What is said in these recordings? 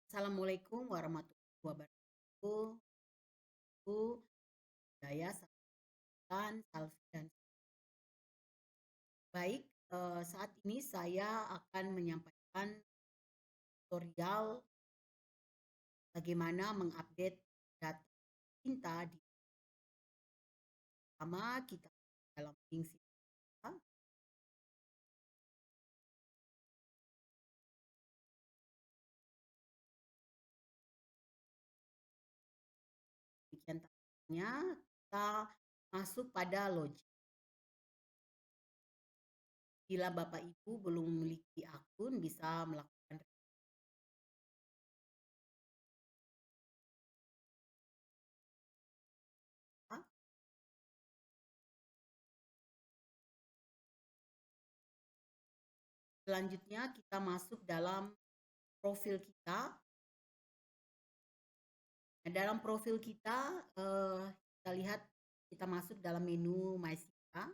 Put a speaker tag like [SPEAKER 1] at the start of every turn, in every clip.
[SPEAKER 1] Assalamualaikum warahmatullahi wabarakatuh. Bu, saya Salam Salvi dan baik. Saat ini saya akan menyampaikan tutorial bagaimana mengupdate data cinta di pertama kita dalam link kita. Demikian caranya kita masuk pada login. Bila Bapak Ibu belum memiliki akun, bisa melakukan registrasi. Selanjutnya kita masuk dalam profil kita. Nah, dalam profil kita, kita lihat kita masuk dalam menu MySita.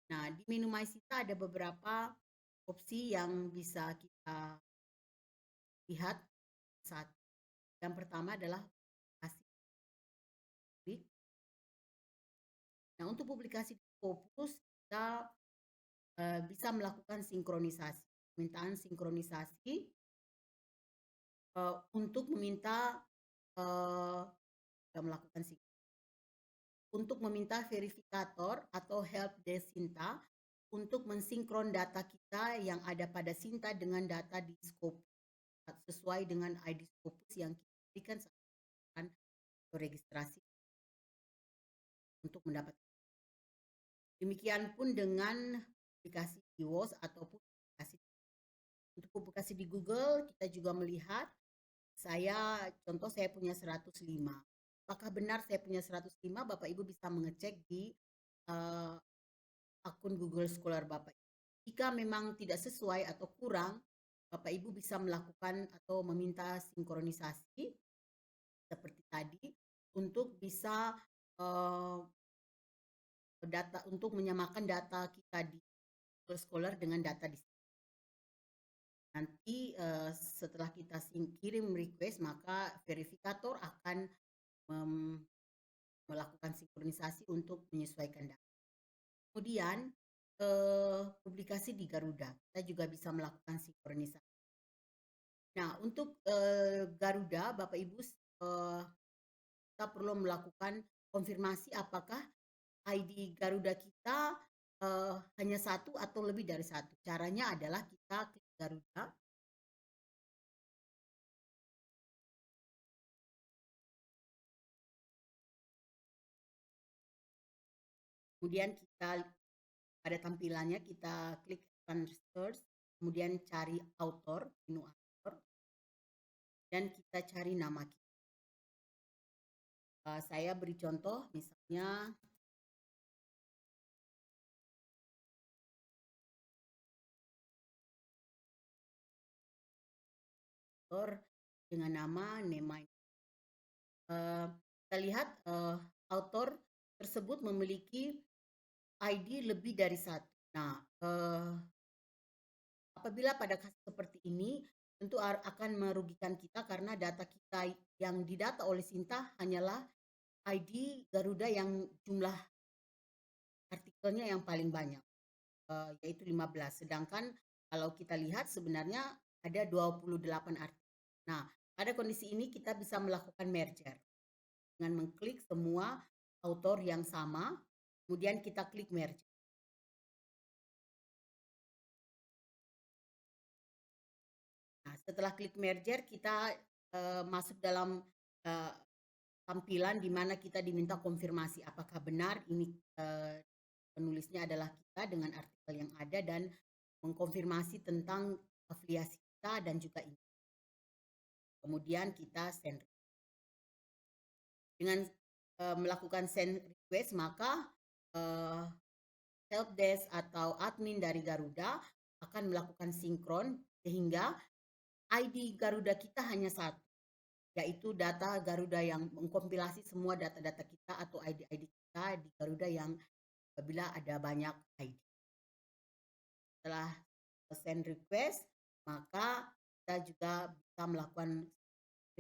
[SPEAKER 1] Nah, di menu MySita ada beberapa opsi yang bisa kita lihat saat. Yang pertama adalah publikasi publik. Nah, untuk publikasi di Scopus kita bisa melakukan sinkronisasi, permintaan sinkronisasi untuk meminta melakukan untuk meminta verifikator atau help desk Sinta untuk mensinkron data kita yang ada pada Sinta dengan data di Scopus sesuai dengan ID Scopus yang kita berikan saat registrasi untuk mendapat. Demikian pun dengan aplikasi iOS ataupun aplikasi. Untuk publikasi di Google kita juga melihat contoh saya punya 105. Apakah benar saya punya 105? Bapak Ibu bisa mengecek di akun Google Scholar Bapak. Jika memang tidak sesuai atau kurang, Bapak Ibu bisa melakukan atau meminta sinkronisasi seperti tadi untuk bisa data untuk menyamakan data kita di Google Scholar dengan data di nanti setelah kita kirim request, maka verifikator akan melakukan sinkronisasi untuk menyesuaikan data. Kemudian publikasi di Garuda, kita juga bisa melakukan sinkronisasi. Nah, untuk Garuda, Bapak Ibu, kita perlu melakukan konfirmasi apakah ID Garuda kita hanya satu atau lebih dari satu. Caranya adalah kita klik Garuda. Kemudian kita pada tampilannya kita klik search, kemudian cari author, menu author, dan kita cari nama kita. Saya beri contoh, misalnya author dengan nama Nema. Kita lihat author tersebut memiliki ID lebih dari satu. Nah, apabila pada kasus seperti ini, tentu akan merugikan kita karena data kita yang didata oleh Sinta hanyalah ID Garuda yang jumlah artikelnya yang paling banyak, yaitu 15. Sedangkan kalau kita lihat sebenarnya ada 28 artikel. Nah, pada kondisi ini kita bisa melakukan merger dengan mengklik semua author yang sama, kemudian kita klik merger. Nah, setelah klik merger kita masuk dalam tampilan di mana kita diminta konfirmasi apakah benar ini penulisnya adalah kita dengan artikel yang ada dan mengkonfirmasi tentang afiliasi kita dan juga ini. Kemudian kita send. Dengan melakukan send request, maka helpdesk atau admin dari Garuda akan melakukan sinkron sehingga ID Garuda kita hanya satu, yaitu data Garuda yang mengkompilasi semua data-data kita atau ID-ID kita di Garuda yang apabila ada banyak ID. Setelah send request, maka kita juga bisa melakukan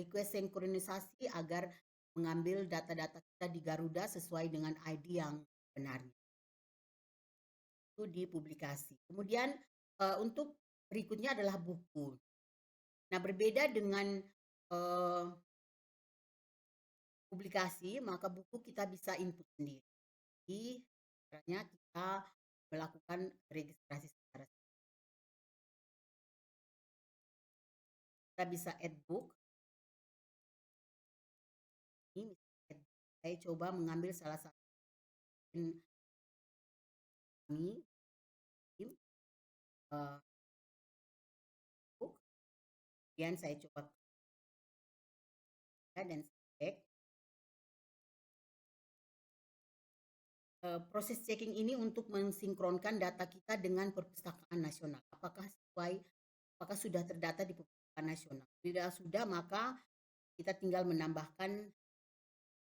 [SPEAKER 1] request sinkronisasi agar mengambil data-data kita di Garuda sesuai dengan ID yang benarnya. Itu di publikasi. Kemudian untuk berikutnya adalah buku. Nah, berbeda dengan publikasi, maka buku kita bisa input sendiri. Jadi, caranya kita melakukan registrasi secara sendiri. Kita bisa add book. Ini saya coba mengambil salah satu kami book. Kemudian saya coba dan cek. Proses checking ini untuk mensinkronkan data kita dengan Perpustakaan Nasional. Apakah sudah terdata di Perpustakaan Nasional? Bila sudah, maka kita tinggal menambahkan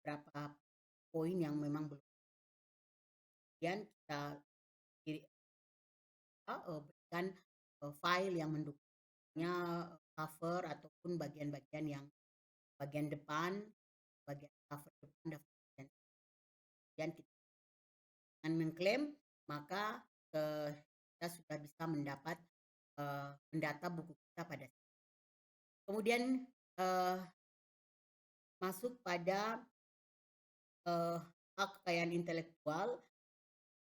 [SPEAKER 1] beberapa poin yang memang belum. Kemudian kita berikan file yang mendukungnya, cover ataupun bagian-bagian yang bagian depan, bagian cover depan, dan kita dengan mengklaim, maka kita sudah bisa mendapat mendata buku kita pada kemudian masuk pada hak kekayaan intelektual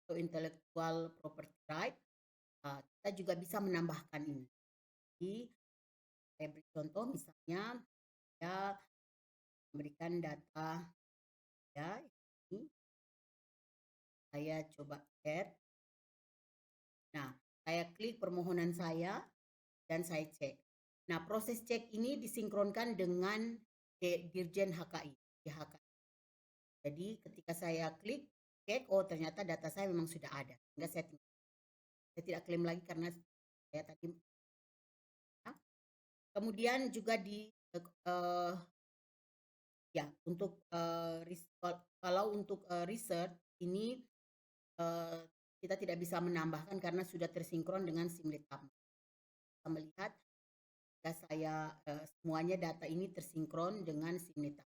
[SPEAKER 1] atau intellectual property right. Kita juga bisa menambahkan ini. Jadi, saya beri contoh misalnya saya memberikan data ya ini. Saya coba add. Nah, saya klik permohonan saya dan saya cek. Nah, proses cek ini disinkronkan dengan Dirjen HKI. Jadi ketika saya klik cek, oh ternyata data saya memang sudah ada. Sehingga saya tidak klaim lagi karena saya tadi. Kemudian juga di ya untuk kalau untuk research ini kita tidak bisa menambahkan karena sudah tersinkron dengan Simlab. Kita melihat jika saya semuanya data ini tersinkron dengan Simlab.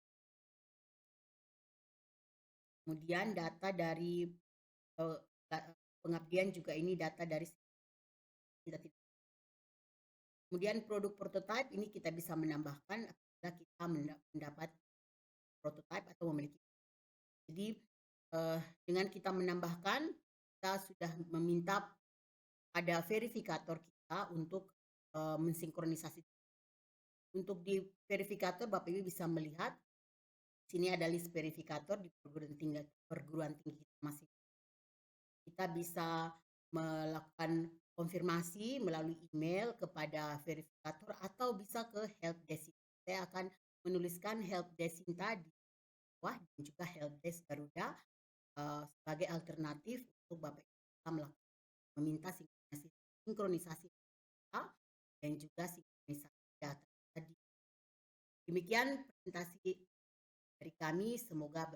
[SPEAKER 1] Kemudian data dari pengabdian juga ini data dari kita tidak. Kemudian produk prototype ini kita bisa menambahkan apabila kita mendapat prototype atau memiliki. Jadi dengan kita menambahkan, kita sudah meminta pada verifikator kita untuk mensinkronisasi. Untuk di verifikator Bapak Ibu bisa melihat sini ada list verifikator di perguruan tinggi kita masing. Kita bisa melakukan konfirmasi melalui email kepada verifikator atau bisa ke helpdesk. Saya akan menuliskan helpdesk Sinta di bawah dan juga helpdesk Garuda sebagai alternatif untuk Bapak Ibu meminta sinkronisasi data dan juga sinkronisasi data tadi. Demikian presentasi dari kami, semoga